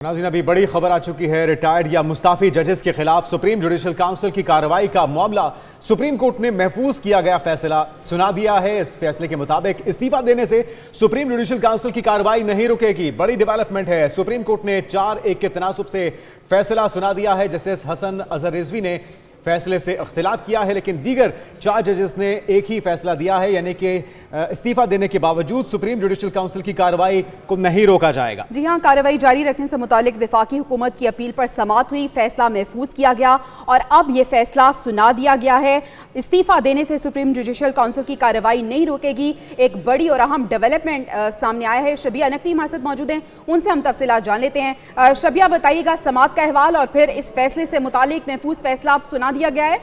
नाज़रीन, अभी बड़ी खबर आ चुकी है। रिटायर्ड या मुस्ताफी जजेस के खिलाफ सुप्रीम जुडिशल काउंसिल की कार्रवाई का मामला सुप्रीम कोर्ट ने महफूज किया गया फैसला सुना दिया है। इस फैसले के मुताबिक इस्तीफा देने से सुप्रीम जुडिशल काउंसिल की कार्रवाई नहीं रुकेगी। बड़ी डेवलपमेंट है। सुप्रीम कोर्ट ने 4-1 के तनासुब से फैसला सुना दिया है। जस्टिस हसन अजहर रिजवी ने फैसले से इख्तिलाफ किया है, लेकिन दीगर 4 जजेस ने एक ही फैसला दिया है, यानी कि इस्तीफा देने के बावजूद सुप्रीम जुडिशल काउंसिल की कार्रवाई को नहीं रोका जाएगा। जी हां, कार्रवाई जारी रखने से मुतालिक विफाकी हुकूमत की अपील पर समाअत हुई, फैसला महफूज किया गया और अब यह फैसला सुना दिया गया है। इस्तीफा देने से सुप्रीम जुडिशल काउंसिल की कार्रवाई नहीं रोकेगी। एक बड़ी और अहम डेवलपमेंट सामने आया है। शबिया नकवी हमारे साथ मौजूद हैं, उनसे हम तफसीलात जान लेते हैं। शबिया, बताइएगा समाअत का अहवाल और फिर इस फैसले से मुतालिक महफूज फैसला अब सुना दिया गया है।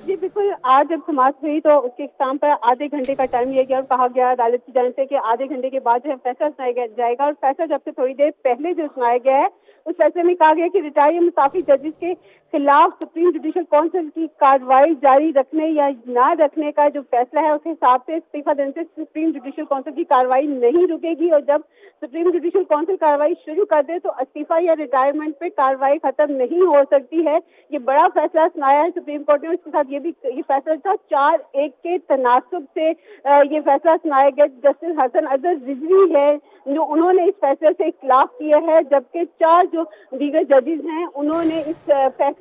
जी बिल्कुल, आज जब समाअत हुई तो उसके इख्तिताम पर आधे घंटे का टाइम लिया गया और कहा गया अदालत की जानिब से कि आधे घंटे के बाद जो है फैसला सुनाया जाएगा। और फैसला जब से थोड़ी देर पहले जो सुनाया गया है उस फैसले में कहा गया कि रिटायर्ड मुस्ताफी जजेस के खिलाफ सुप्रीम जुडिशल काउंसिल की कार्रवाई जारी रखने या ना रखने का जो फैसला है उस हिसाब से इस्तीफा देने से सुप्रीम जुडिशल काउंसिल की कार्रवाई नहीं रुकेगी और जब सुप्रीम जुडिशल काउंसिल कार्रवाई शुरू कर दे तो इस्तीफा या रिटायरमेंट पे कार्रवाई खत्म नहीं हो सकती है। ये बड़ा फैसला सुनाया है सुप्रीम कोर्ट ने। उसके साथ ये फैसला था 4-1 के तनासुब से ये फैसला सुनाया गया। जस्टिस हसन अजहर रिजवी है जो उन्होंने इस फैसले से इख्तिलाफ किया है, जबकि 4 जो दीगर जजेस हैं उन्होंने इस फैसले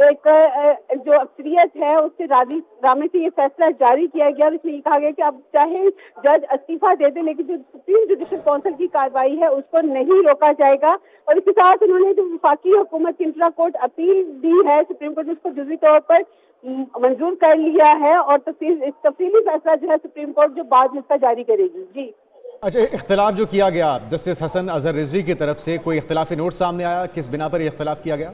एक जो अक्सरियत है उससे राजी से ये फैसला जारी किया गया और इसमें ये कहा गया कि अब चाहे जज इस्तीफा दे दे लेकिन जो सुप्रीम जुडिशल काउंसिल की कार्रवाई है उसको नहीं रोका जाएगा। और इसके साथ उन्होंने जो वफाकी हुकूमत की इंट्रा कोर्ट अपील दी है सुप्रीम कोर्ट ने उसको जुज़वी तौर पर मंजूर कर लिया है और तफसीली फैसला जो है सुप्रीम कोर्ट जो बाद में इसका जारी करेगी। जी अच्छा, इख्तिलाफ जो किया गया जस्टिस हसन अजहर रिजवी की तरफ से, कोई इख्तिलाफी नोट सामने आया? किस बिना पर यह इख्तिलाफ किया गया?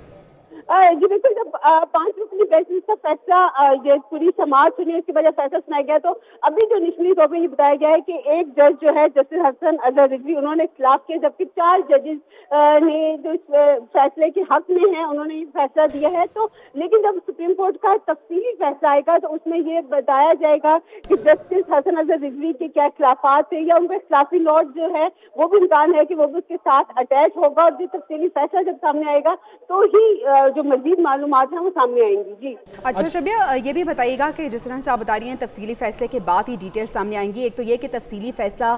जी बिल्कुल, जब 5 रुकनी बेंच में इसका फैसला ये पूरी समाअत सुनी उसके बाद फैसला सुनाया गया तो अभी जो निचली तौर पर ये बताया गया है कि एक जज जो है जस्टिस हसन अजहर रिजवी उन्होंने खिलाफ किया, जबकि 4 जजेस ने जो इस फैसले के हक में हैं उन्होंने ये फैसला दिया है। तो लेकिन जब सुप्रीम कोर्ट का तफसीली फैसला आएगा तो उसमें ये बताया जाएगा कि जस्टिस हसन अजहर रिजवी के क्या खिलाफात थे या उनका खिलाफी नोट जो है वो भी इम्कान है कि वो भी उसके साथ अटैच होगा और जो तफसीली फैसला जब सामने आएगा तो ही जो मजीद मालूमात हैं वो सामने आएंगी। जी अच्छा शबिया, ये भी बताइएगा कि जिस तरह से आप बता रही हैं तफसीली फैसले के बाद ही डिटेल सामने आएंगी। एक तो ये कि तफसीली फैसला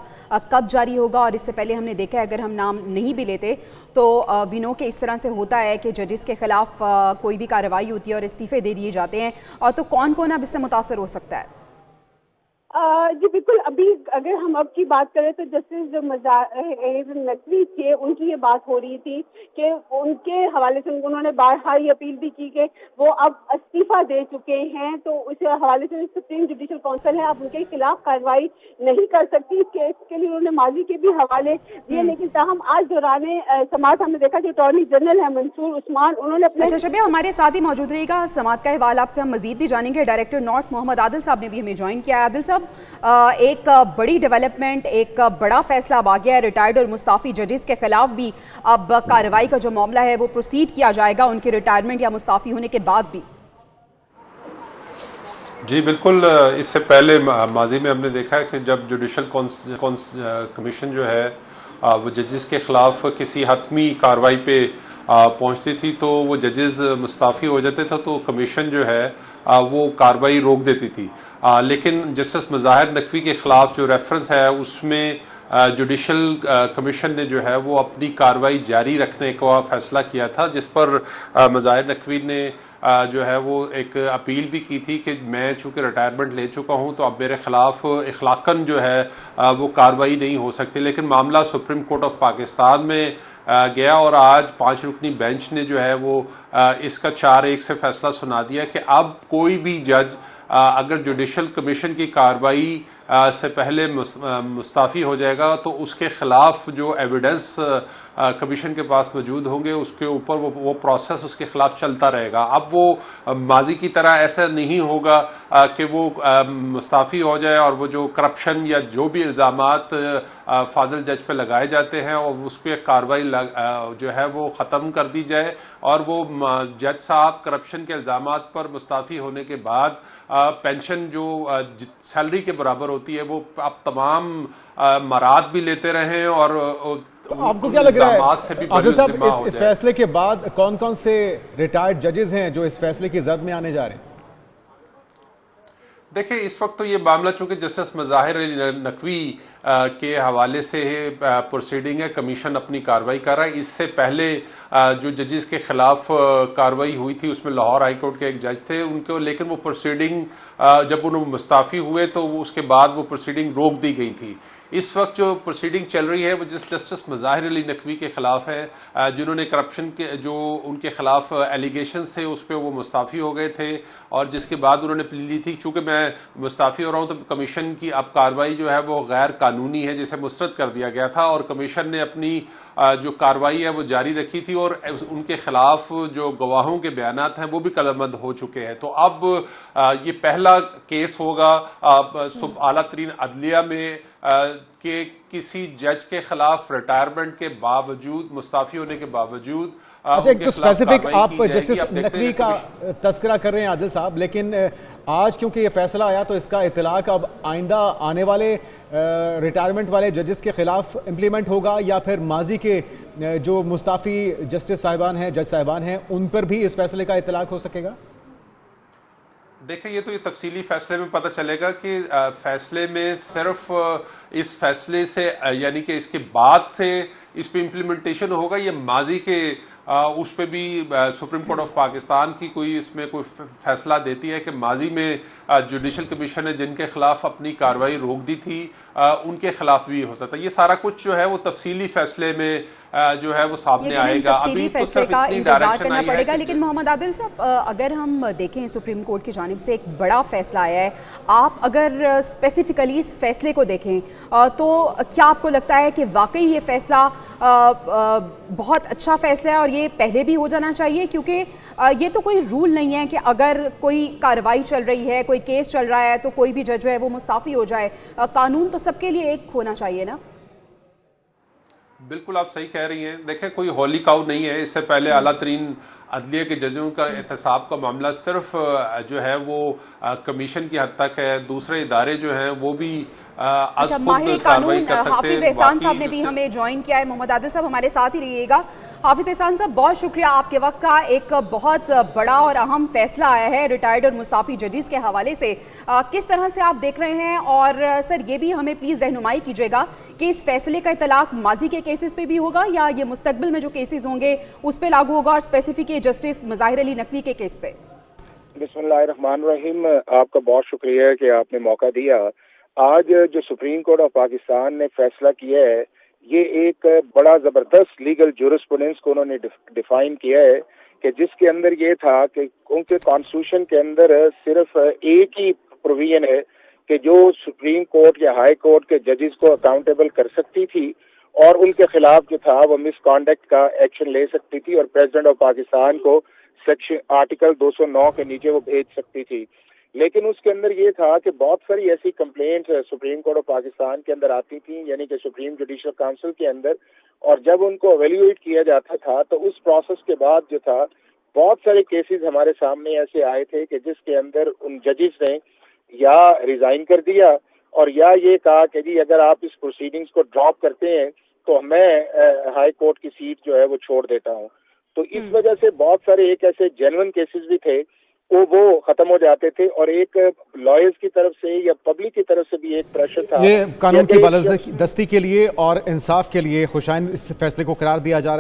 कब जारी होगा और इससे पहले हमने देखा है अगर हम नाम नहीं भी लेते तो विनो के इस तरह से होता है कि जजेस के खिलाफ कोई भी कार्रवाई होती है और इस्तीफे दे दिए जाते हैं, और तो कौन कौन अब इससे मुतासर हो सकता है? जी बिल्कुल, अभी अगर हम अब की बात करें तो जस्टिस जो नकवी थे उनकी ये बात हो रही थी कि उनके हवाले से उन्होंने बारहा ये अपील भी की कि वो अब इस्तीफा दे चुके हैं, तो उस हवाले से सुप्रीम जुडिशल काउंसिल है अब उनके खिलाफ कार्रवाई नहीं कर सकती। इस केस के लिए उन्होंने माजी के भी हवाले दिए, लेकिन ताहम आज दौरान समाअत हमने देखा कि अटॉर्नी जनरल है मंसूर उस्मान, उन्होंने अपने अच्छा शबिया, हमारे साथ ही मौजूद रहेगा। समाअत का अहवाल आपसे हम मजीद भी जानेंगे। डायरेक्टर नॉट मोहम्मद आदिल साहब ने भी हमें ज्वाइन किया है। आदिल साहब, एक बड़ी डेवलपमेंट, एक बड़ा फैसला अब आ गया है। रिटायर्ड और मुस्ताफी जजेस के खिलाफ भी अब कार्रवाई का जो मामला है वो प्रोसीड किया जाएगा उनके रिटायरमेंट या मुस्ताफी होने के बाद भी। जी बिल्कुल, इससे पहले माजी में हमने देखा है कि जब जुडिशल कमीशन जो है वो जजेस के खिलाफ किसी हतमी कार्रवाई पे पहुंचती थी तो वो जजेस मुस्ताफ़ी हो जाते थे तो कमीशन जो है वो कार्रवाई रोक देती थी। लेकिन जस्टिस मुज़ाहिर नकवी के खिलाफ जो रेफरेंस है उसमें जुडिशल कमीशन ने जो है वो अपनी कार्रवाई जारी रखने का फैसला किया था, जिस पर मुज़ाहिर नकवी ने जो है वो एक अपील भी की थी कि मैं चूँकि रिटायरमेंट ले चुका हूँ तो अब मेरे खिलाफ इखलाकन जो है वो कार्रवाई नहीं हो सकती। लेकिन मामला सुप्रीम कोर्ट ऑफ पाकिस्तान में गया और आज 5 रुकनी बेंच ने जो है वो इसका 4-1 से फैसला सुना दिया कि अब कोई भी जज अगर जुडिशल कमीशन की कार्रवाई से पहले मुस्ताफ़ी हो जाएगा तो उसके खिलाफ जो एविडेंस कमीशन के पास मौजूद होंगे उसके ऊपर वो प्रोसेस उसके खिलाफ चलता रहेगा। अब वो माजी की तरह ऐसा नहीं होगा कि वो मुस्ताफ़ी हो जाए और वो जो करप्शन या जो भी इल्ज़ामात फाजिल जज पे लगाए जाते हैं और उस पर कार्रवाई जो है वो ख़त्म कर दी जाए और वो जज साहब करप्शन के इल्ज़ामात पर मुस्ताफ़ी होने के बाद पेंशन जो सैलरी के बराबर होती है वो आप तमाम मराद भी लेते रहें और आपको क्या लग रहा इल्जामात से भी है आदिल साहब, बरी-उज़्ज़िम्मा हो इस जाए। फैसले के बाद कौन कौन से रिटायर्ड जजेस हैं जो इस फैसले की जद में आने जा रहे हैं? देखिए, इस वक्त तो ये मामला चूंकि जस्टिस मज़ाहिर अली नकवी के हवाले से प्रोसीडिंग है, कमीशन अपनी कार्रवाई कर रहा है। इससे पहले जो जजेस के खिलाफ कार्रवाई हुई थी उसमें लाहौर हाई कोर्ट के एक जज थे उनको, लेकिन वो प्रोसीडिंग जब उन्होंने मुस्ताफ़ी हुए तो उसके बाद वो प्रोसीडिंग रोक दी गई थी। इस वक्त जो प्रोसीडिंग चल रही है वो जस्टिस मज़ाहिर अली नकवी के खिलाफ है, जिन्होंने करप्शन के जो उनके खिलाफ एलिगेशंस थे उस पर वो मुस्ताफ़ी हो गए थे और जिसके बाद उन्होंने प्ली ली थी चूंकि मैं मुस्ताफ़ी हो रहा हूँ तो कमीशन की अब कार्रवाई जो है वो गैर कानूनी है, जिसे मुस्तरद कर दिया गया था और कमीशन ने अपनी जो कार्रवाई है वो जारी रखी थी और उनके खिलाफ जो गवाहों के बयानात हैं वो भी कलमबंद हो चुके हैं। तो अब ये पहला केस होगा आला तरीन अदलिया में कि किसी जज के खिलाफ रिटायरमेंट के बावजूद, मुस्ताफी होने के बावजूद अच्छा, एक तो स्पेसिफिक आप जस्टिस नकवी का तस्करा कर रहे हैं आदिल साहब, लेकिन आज क्योंकि ये फैसला आया तो इसका इतलाक अब आइंदा आने वाले रिटायरमेंट वाले जजेस के खिलाफ इम्प्लीमेंट होगा या फिर माजी के जो मुस्ताफ़ी जस्टिस साहिबान हैं, जज साहिबान हैं, उन पर भी इस फैसले का इतलाक हो सकेगा? देखिए, ये तो ये तफसीली फैसले में पता चलेगा कि फैसले में सिर्फ इस फैसले से यानी कि इसके बाद से इस पे इम्प्लीमेंटेशन होगा, ये माजी के उस पे भी सुप्रीम कोर्ट ऑफ पाकिस्तान की कोई इसमें कोई फैसला देती है कि माजी में जुडिशल कमीशन ने जिनके खिलाफ अपनी कार्रवाई रोक दी थी उनके खिलाफ भी हो सकता है। ये सारा कुछ जो है वो तफसीली फैसले में जो है वो सामने आएगा। अभी तो सिर्फ इतनी डायरेक्शन आई है। लेकिन मोहम्मद आदिल साहब, अगर हम देखें सुप्रीम कोर्ट की जानिब से एक बड़ा फैसला आया है, आप अगर स्पेसिफिकली इस फैसले को देखें तो क्या आपको लगता है कि वाकई ये फैसला बहुत अच्छा फैसला है और ये पहले भी हो जाना चाहिए? क्योंकि ये तो कोई रूल नहीं है कि अगर कोई कार्रवाई चल रही है, कोई केस चल रहा है तो कोई भी जज है वो मुस्ताफ़ी हो जाए। कानून तो सबके लिए एक होना चाहिए ना। बिल्कुल आप सही कह रही हैं। देखें, कोई होली काउ नहीं है। इससे पहले आला तरीन अदलिया के जजों का एहतसाब का मामला सिर्फ जो है वो कमीशन की हद तक है। दूसरे इदारे जो हैं वो भी माहिर कानून हाफिज एहसान साहब ने भी हमें ज्वाइन किया है। मोहम्मद आदिल साहब हमारे साथ ही रहिएगा। हाफिज एहसान साहब, बहुत शुक्रिया, आपके वक्त का एक बहुत बड़ा और अहम फैसला आया है रिटायर्ड और मुस्ताफ़ी जजेस के हवाले से। किस तरह से आप देख रहे हैं? और सर ये भी हमें प्लीज़ रहनुमाई कीजिएगा कि इस फैसले का इतलाक माजी के केसेस पे भी होगा या ये मुस्तकबिल में जो केसेस होंगे उस पर लागू होगा, और स्पेसिफिक जस्टिस मज़ाहिर अली नकवी के केस पे? बिस्मिल्लाहिर्रहमानिर्रहीम, आपका बहुत शुक्रिया कि आपने मौका दिया। आज जो सुप्रीम कोर्ट ऑफ पाकिस्तान ने फैसला किया है, ये एक बड़ा ज़बरदस्त लीगल जूरिस्प्रूडेंस को उन्होंने डिफाइन किया है कि जिसके अंदर ये था कि उनके कॉन्स्टिट्यूशन के अंदर सिर्फ एक ही प्रोविजन है कि जो सुप्रीम कोर्ट या हाई कोर्ट के जजेस को अकाउंटेबल कर सकती थी और उनके खिलाफ जो था वो मिसकॉन्डक्ट का एक्शन ले सकती थी और प्रेसिडेंट ऑफ पाकिस्तान को सेक्शन आर्टिकल 209 के नीचे वो भेज सकती थी। लेकिन उसके अंदर ये था कि बहुत सारी ऐसी complaints supreme court of Pakistan के अंदर आती थी, यानी कि सुप्रीम जुडिशल काउंसिल के अंदर, और जब उनको एवेल्युएट किया जाता था तो उस प्रोसेस के बाद जो था बहुत सारे केसेस हमारे सामने ऐसे आए थे कि जिसके अंदर उन जजेस ने या रिजाइन कर दिया और या ये कहा कि जी अगर आप इस प्रोसीडिंग्स को ड्रॉप करते हैं तो मैं हाई कोर्ट की सीट जो है वो छोड़ देता हूँ। तो इस वजह से बहुत सारे एक ऐसे जेन्युइन केसेस भी थे वो खत्म हो जाते थे और एक लॉयर्स की तरफ से या पब्लिक की तरफ से भी एक प्रेशर था। ये कानून की बालादस्ती के लिए और इंसाफ के लिए खुशाइन इस फैसले को करार दिया जा रहा है।